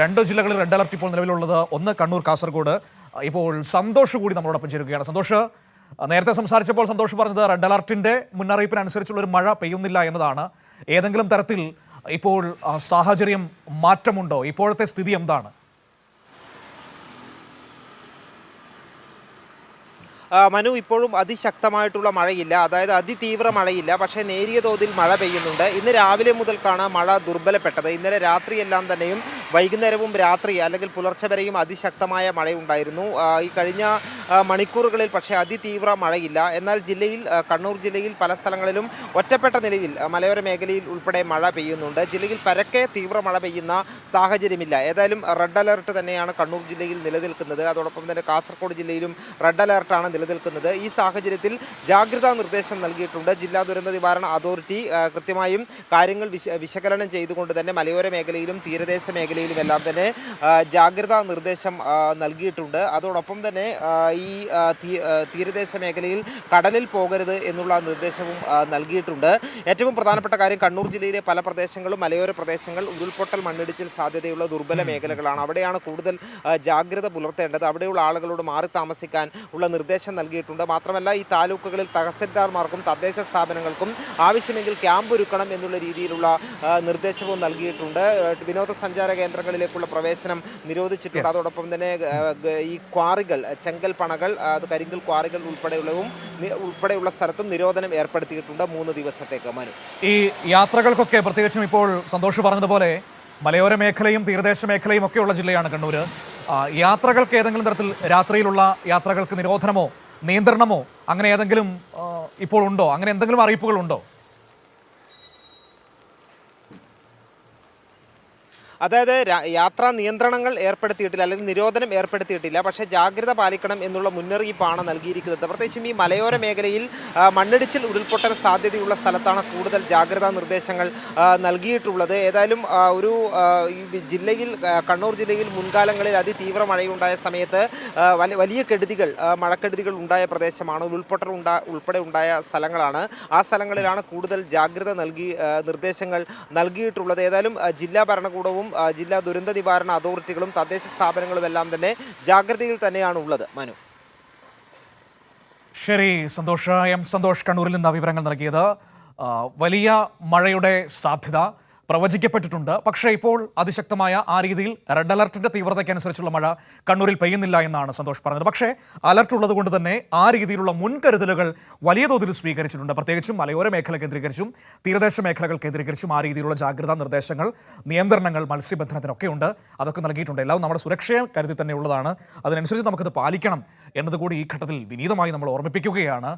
രണ്ട് ജില്ലകളിൽ red alert ഇപ്പോൾ നിലവിലുള്ളത്. ഒന്ന് കണ്ണൂർ, കാസർഗോഡ്. ഇപ്പോൾ സന്തോഷ് കൂടി നമ്മളോടൊപ്പം ചേരുകയാണ്. സന്തോഷ്, നേരത്തെ സംസാരിച്ചപ്പോൾ സന്തോഷ് പറഞ്ഞത് റെഡ് അലർട്ടിന്റെ മുന്നറിയിപ്പിനനുസരിച്ചുള്ള ഒരു മഴ പെയ്യുന്നില്ല എന്നതാണ്. ഏതെങ്കിലും തരത്തിൽ ഇപ്പോൾ സാഹചര്യം മാറ്റമുണ്ടോ? ഇപ്പോഴത്തെ സ്ഥിതി എന്താണ്? മനു, ഇപ്പോഴും അതിശക്തമായിട്ടുള്ള മഴയില്ല, അതായത് അതിതീവ്ര മഴയില്ല, പക്ഷേ നേരിയ തോതിൽ മഴ പെയ്യുന്നുണ്ട്. ഇന്ന് രാവിലെ മുതൽക്കാണ് മഴ ദുർബലപ്പെട്ടത്. ഇന്നലെ രാത്രിയെല്ലാം തന്നെയും വൈകുന്നേരവും രാത്രി അല്ലെങ്കിൽ പുലർച്ചെ വരെയും അതിശക്തമായ മഴയുണ്ടായിരുന്നു. ഈ കഴിഞ്ഞ മണിക്കൂറുകളിൽ പക്ഷേ അതിതീവ്ര മഴയില്ല. എന്നാൽ കണ്ണൂർ ജില്ലയിൽ പല സ്ഥലങ്ങളിലും ഒറ്റപ്പെട്ട നിലയിൽ മലയോര മേഖലയിൽ ഉൾപ്പെടെ മഴ പെയ്യുന്നുണ്ട്. ജില്ലയിൽ പരക്കെ തീവ്ര മഴ പെയ്യുന്ന സാഹചര്യമില്ല. ഏതായാലും റെഡ് അലർട്ട് തന്നെയാണ് കണ്ണൂർ ജില്ലയിൽ നിലനിൽക്കുന്നത്. അതോടൊപ്പം തന്നെ കാസർഗോഡ് ജില്ലയിലും റെഡ് അലർട്ടാണ് നിലനിൽക്കുന്നത്. ഈ സാഹചര്യത്തിൽ ജാഗ്രതാ നിർദ്ദേശം നൽകിയിട്ടുണ്ട്. ജില്ലാ ദുരന്ത നിവാരണ അതോറിറ്റി കൃത്യമായും കാര്യങ്ങൾ വിശകലനം ചെയ്തുകൊണ്ട് തന്നെ മലയോര മേഖലയിലും തീരദേശ മേഖലയിലും എല്ലാം തന്നെ ജാഗ്രതാ നിർദ്ദേശം നൽകിയിട്ടുണ്ട്. അതോടൊപ്പം തന്നെ ഈ തീരദേശ മേഖലയിൽ കടലിൽ പോകരുത് എന്നുള്ള നിർദ്ദേശവും നൽകിയിട്ടുണ്ട്. ഏറ്റവും പ്രധാനപ്പെട്ട കാര്യം, കണ്ണൂർ ജില്ലയിലെ പല പ്രദേശങ്ങളും മലയോര പ്രദേശങ്ങൾ ഉരുൾപൊട്ടൽ, മണ്ണിടിച്ചിൽ സാധ്യതയുള്ള ദുർബല മേഖലകളാണ്. അവിടെയാണ് കൂടുതൽ ജാഗ്രത പുലർത്തേണ്ടത്. അവിടെയുള്ള ആളുകളോട് മാറി താമസിക്കാൻ ഉള്ള നിർദ്ദേശം നൽകിയിട്ടുണ്ട്. മാത്രമല്ല, ഈ താലൂക്കുകളിൽ തഹസിൽദാർമാർക്കും തദ്ദേശ സ്ഥാപനങ്ങൾക്കും ആവശ്യമെങ്കിൽ ക്യാമ്പ് ഒരുക്കണം എന്നുള്ള രീതിയിലുള്ള നിർദ്ദേശവും നൽകിയിട്ടുണ്ട്. വിനോദസഞ്ചാര കേന്ദ്രങ്ങളിലേക്കുള്ള പ്രവേശനം നിരോധിച്ചിട്ടുണ്ട്. അതോടൊപ്പം തന്നെ ഈ ക്വാറികൾ, ചെങ്കൽ പണകൾ, കരിങ്കൽ ക്വാറികൾ ഉൾപ്പെടെയുള്ള സ്ഥലത്തും നിരോധനം ഏർപ്പെടുത്തിയിട്ടുണ്ട് 3 ദിവസത്തേക്ക്. മനു, ഈ യാത്രകൾക്കൊക്കെ പ്രത്യേകിച്ചും ഇപ്പോൾ സന്തോഷ് പറഞ്ഞതുപോലെ മലയോര മേഖലയും തീരദേശ മേഖലയും ഒക്കെയുള്ള ജില്ലയാണ് കണ്ണൂര്. യാത്രകൾക്ക് ഏതെങ്കിലും തരത്തിൽ രാത്രിയിലുള്ള യാത്രകൾക്ക് നിരോധനമോ നിയന്ത്രണമോ അങ്ങനെ ഏതെങ്കിലും ഇപ്പോൾ ഉണ്ടോ? അങ്ങനെ എന്തെങ്കിലും അറിയിപ്പുകളുണ്ടോ? അതായത് യാത്രാ നിയന്ത്രണങ്ങൾ ഏർപ്പെടുത്തിയിട്ടില്ല, അല്ലെങ്കിൽ നിരോധനം ഏർപ്പെടുത്തിയിട്ടില്ല. പക്ഷേ ജാഗ്രത പാലിക്കണം എന്നുള്ള മുന്നറിയിപ്പാണ് നൽകിയിരിക്കുന്നത്. പ്രത്യേകിച്ചും ഈ മലയോര മേഖലയിൽ മണ്ണിടിച്ചിൽ, ഉരുൾപൊട്ടൽ സാധ്യതയുള്ള സ്ഥലത്താണ് കൂടുതൽ ജാഗ്രതാ നിർദ്ദേശങ്ങൾ നൽകിയിട്ടുള്ളത്. ഏതായാലും കണ്ണൂർ ജില്ലയിൽ മുൻകാലങ്ങളിൽ അതിതീവ്ര മഴയുണ്ടായ സമയത്ത് വലിയ മഴക്കെടുതികൾ ഉണ്ടായ പ്രദേശമാണ്. ഉരുൾപൊട്ടൽ ഉൾപ്പെടെ ഉണ്ടായ സ്ഥലങ്ങളാണ്. ആ സ്ഥലങ്ങളിലാണ് കൂടുതൽ ജാഗ്രത നിർദ്ദേശങ്ങൾ നൽകിയിട്ടുള്ളത്. ഏതായാലും ജില്ലാ ഭരണകൂടവും ജില്ലാ ദുരന്ത നിവാരണ അതോറിറ്റികളും തദ്ദേശ സ്ഥാപനങ്ങളും എല്ലാം തന്നെ ജാഗ്രതയിൽ തന്നെയാണ് ഉള്ളത്. മനു, ശരി. സന്തോഷ് കണ്ണൂരിൽ നിന്ന് വിവരങ്ങൾ നൽകിയത്. വലിയ മഴയുടെ സാധ്യത പ്രവചിക്കപ്പെട്ടിട്ടുണ്ട്. പക്ഷേ ഇപ്പോൾ അതിശക്തമായ ആ രീതിയിൽ റെഡ് അലർട്ടിന്റെ തീവ്രതയ്ക്കനുസരിച്ചുള്ള മഴ കണ്ണൂരിൽ പെയ്യുന്നില്ല എന്നാണ് സന്തോഷ് പറഞ്ഞത്. പക്ഷേ അലർട്ട് ഉള്ളത് കൊണ്ട് തന്നെ ആ രീതിയിലുള്ള മുൻകരുതലുകൾ വലിയ തോതിൽ സ്വീകരിച്ചിട്ടുണ്ട്. പ്രത്യേകിച്ചും മലയോര മേഖല കേന്ദ്രീകരിച്ചും തീരദേശ മേഖലകൾ കേന്ദ്രീകരിച്ചും ആ രീതിയിലുള്ള ജാഗ്രതാ നിർദ്ദേശങ്ങൾ, നിയന്ത്രണങ്ങൾ മത്സ്യബന്ധനത്തിനൊക്കെ ഉണ്ട്. അതൊക്കെ നൽകിയിട്ടുണ്ട്. എല്ലാം നമ്മുടെ സുരക്ഷയെ കരുതി തന്നെ ഉള്ളതാണ്. അതിനനുസരിച്ച് നമുക്കത് പാലിക്കണം എന്നതുകൂടി ഈ ഘട്ടത്തിൽ വിനീതമായി നമ്മൾ ഓർമ്മിപ്പിക്കുകയാണ്.